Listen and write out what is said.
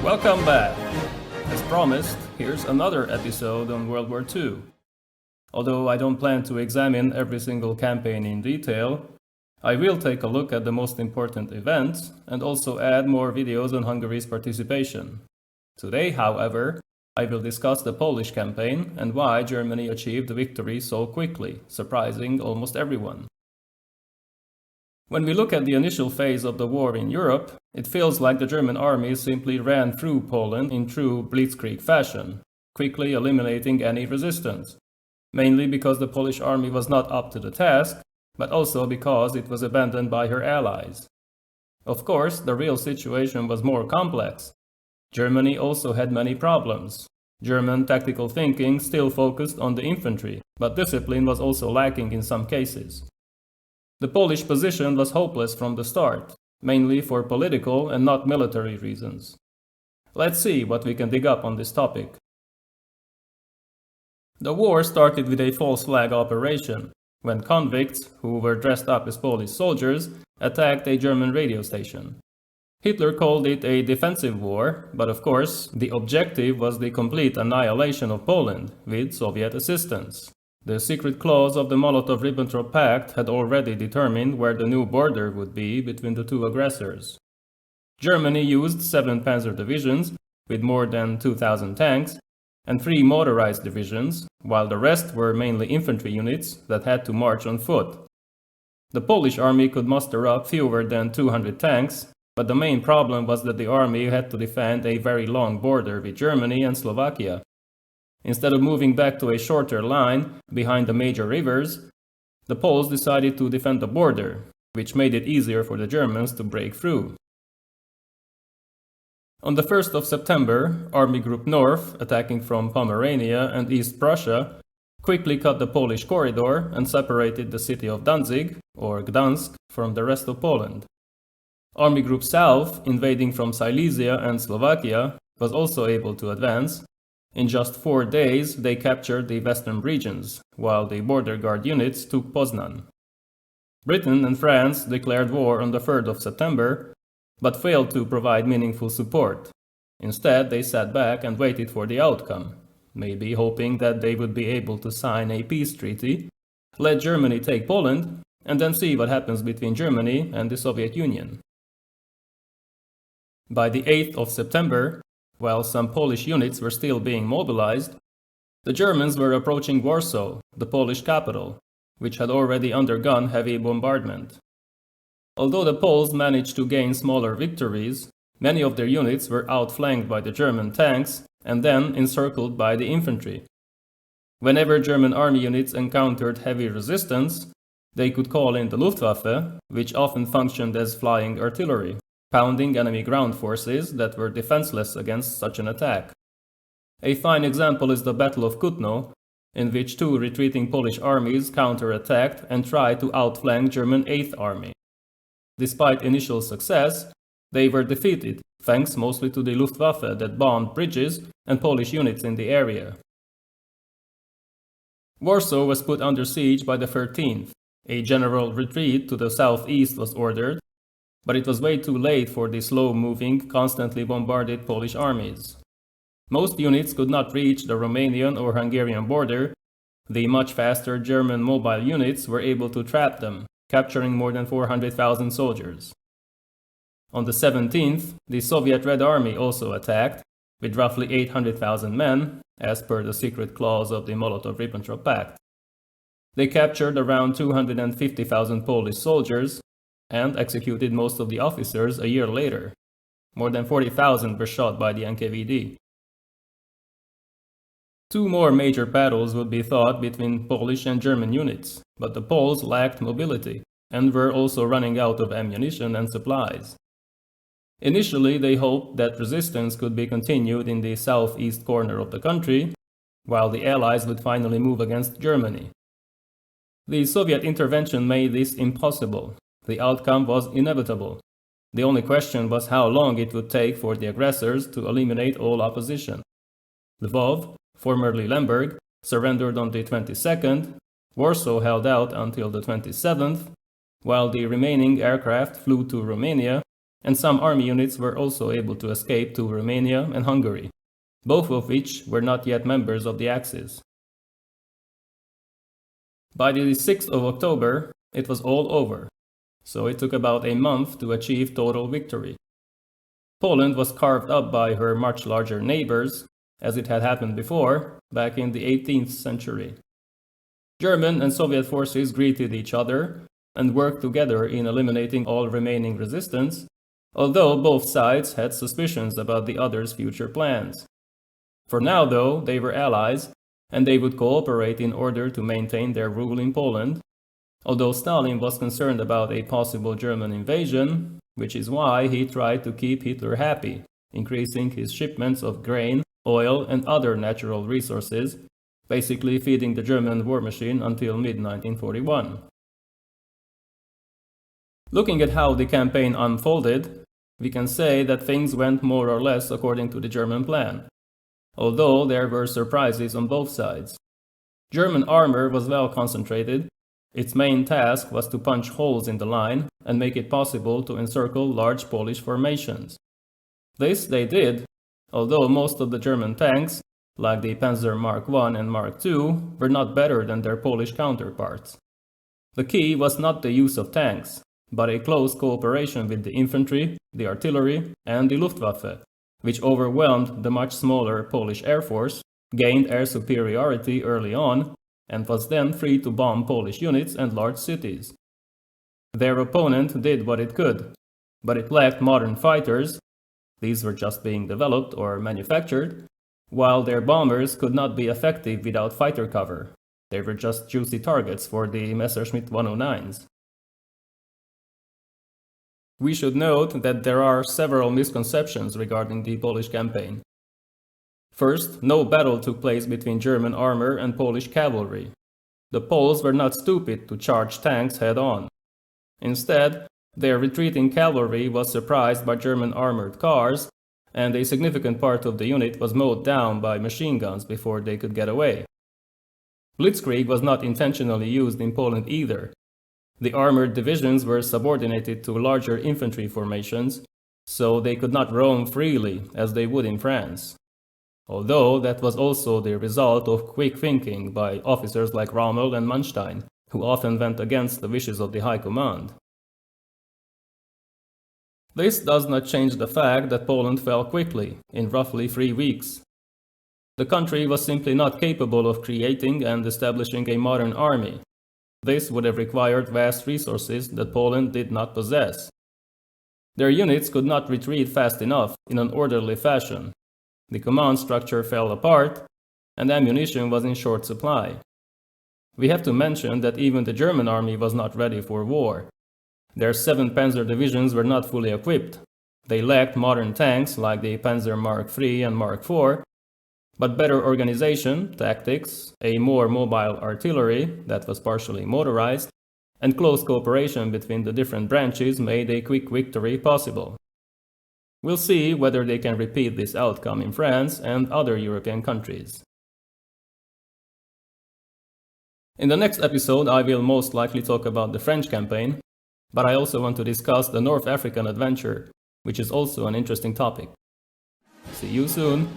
Welcome back! As promised, here's another episode on World War II. Although I don't plan to examine every single campaign in detail, I will take a look at the most important events and also add more videos on Hungary's participation. Today, however, I will discuss the Polish campaign and why Germany achieved the victory so quickly, surprising almost everyone. When we look at the initial phase of the war in Europe, it feels like the German army simply ran through Poland in true blitzkrieg fashion, quickly eliminating any resistance, mainly because the Polish army was not up to the task, but also because it was abandoned by her allies. Of course, the real situation was more complex. Germany also had many problems. German tactical thinking still focused on the infantry, but discipline was also lacking in some cases. The Polish position was hopeless from the start, mainly for political and not military reasons. Let's see what we can dig up on this topic. The war started with a false flag operation, when convicts, who were dressed up as Polish soldiers, attacked a German radio station. Hitler called it a defensive war, but of course, the objective was the complete annihilation of Poland, with Soviet assistance. The secret clause of the Molotov-Ribbentrop Pact had already determined where the new border would be between the two aggressors. Germany used 7 panzer divisions, with more than 2,000 tanks, and 3 motorized divisions, while the rest were mainly infantry units that had to march on foot. The Polish army could muster up fewer than 200 tanks, but the main problem was that the army had to defend a very long border with Germany and Slovakia. Instead of moving back to a shorter line behind the major rivers, the Poles decided to defend the border, which made it easier for the Germans to break through. On the 1st of September, Army Group North, attacking from Pomerania and East Prussia, quickly cut the Polish corridor and separated the city of Danzig, or Gdansk, from the rest of Poland. Army Group South, invading from Silesia and Slovakia, was also able to advance. In just 4 days, they captured the western regions, while the border guard units took Poznan. Britain and France declared war on the 3rd of September, but failed to provide meaningful support. Instead, they sat back and waited for the outcome, maybe hoping that they would be able to sign a peace treaty, let Germany take Poland, and then see what happens between Germany and the Soviet Union. By the 8th of September, while some Polish units were still being mobilized, the Germans were approaching Warsaw, the Polish capital, which had already undergone heavy bombardment. Although the Poles managed to gain smaller victories, many of their units were outflanked by the German tanks and then encircled by the infantry. Whenever German army units encountered heavy resistance, they could call in the Luftwaffe, which often functioned as flying artillery, pounding enemy ground forces that were defenseless against such an attack. A fine example is the Battle of Kutno, in which 2 retreating Polish armies counterattacked and tried to outflank German 8th Army. Despite initial success, they were defeated, thanks mostly to the Luftwaffe that bombed bridges and Polish units in the area. Warsaw was put under siege by the 13th. A general retreat to the southeast was ordered, but it was way too late for the slow-moving, constantly bombarded Polish armies. Most units could not reach the Romanian or Hungarian border. The much faster German mobile units were able to trap them, capturing more than 400,000 soldiers. On the 17th, the Soviet Red Army also attacked, with roughly 800,000 men, as per the secret clause of the Molotov-Ribbentrop Pact. They captured around 250,000 Polish soldiers, and executed most of the officers a year later. More than 40,000 were shot by the NKVD. 2 more major battles would be fought between Polish and German units, but the Poles lacked mobility and were also running out of ammunition and supplies. Initially, they hoped that resistance could be continued in the southeast corner of the country, while the Allies would finally move against Germany. The Soviet intervention made this impossible. The outcome was inevitable. The only question was how long it would take for the aggressors to eliminate all opposition. Lvov, formerly Lemberg, surrendered on the 22nd, Warsaw held out until the 27th, while the remaining aircraft flew to Romania and some army units were also able to escape to Romania and Hungary, both of which were not yet members of the Axis. By the 6th of October, it was all over, so it took about a month to achieve total victory. Poland was carved up by her much larger neighbors, as it had happened before, back in the 18th century. German and Soviet forces greeted each other and worked together in eliminating all remaining resistance, although both sides had suspicions about the other's future plans. For now, though, they were allies, and they would cooperate in order to maintain their rule in Poland, although Stalin was concerned about a possible German invasion, which is why he tried to keep Hitler happy, increasing his shipments of grain, oil, and other natural resources, basically feeding the German war machine until mid-1941. Looking at how the campaign unfolded, we can say that things went more or less according to the German plan, although there were surprises on both sides. German armor was well concentrated. Its main task was to punch holes in the line and make it possible to encircle large Polish formations. This they did, although most of the German tanks, like the Panzer Mark I and Mark II, were not better than their Polish counterparts. The key was not the use of tanks, but a close cooperation with the infantry, the artillery, and the Luftwaffe, which overwhelmed the much smaller Polish Air Force, gained air superiority early on, and was then free to bomb Polish units and large cities. Their opponent did what it could, but it lacked modern fighters. These were just being developed or manufactured, while their bombers could not be effective without fighter cover. They were just juicy targets for the Messerschmitt 109s. We should note that there are several misconceptions regarding the Polish campaign. First, no battle took place between German armor and Polish cavalry. The Poles were not stupid to charge tanks head-on. Instead, their retreating cavalry was surprised by German armored cars, and a significant part of the unit was mowed down by machine guns before they could get away. Blitzkrieg was not intentionally used in Poland either. The armored divisions were subordinated to larger infantry formations, so they could not roam freely as they would in France. Although that was also the result of quick thinking by officers like Rommel and Manstein, who often went against the wishes of the High Command. This does not change the fact that Poland fell quickly, in roughly 3 weeks. The country was simply not capable of creating and establishing a modern army. This would have required vast resources that Poland did not possess. Their units could not retreat fast enough in an orderly fashion. The command structure fell apart, and ammunition was in short supply. We have to mention that even the German army was not ready for war. Their 7 panzer divisions were not fully equipped. They lacked modern tanks like the Panzer Mark III and Mark IV, but better organization, tactics, a more mobile artillery that was partially motorized, and close cooperation between the different branches made a quick victory possible. We'll see whether they can repeat this outcome in France and other European countries. In the next episode, I will most likely talk about the French campaign, but I also want to discuss the North African adventure, which is also an interesting topic. See you soon!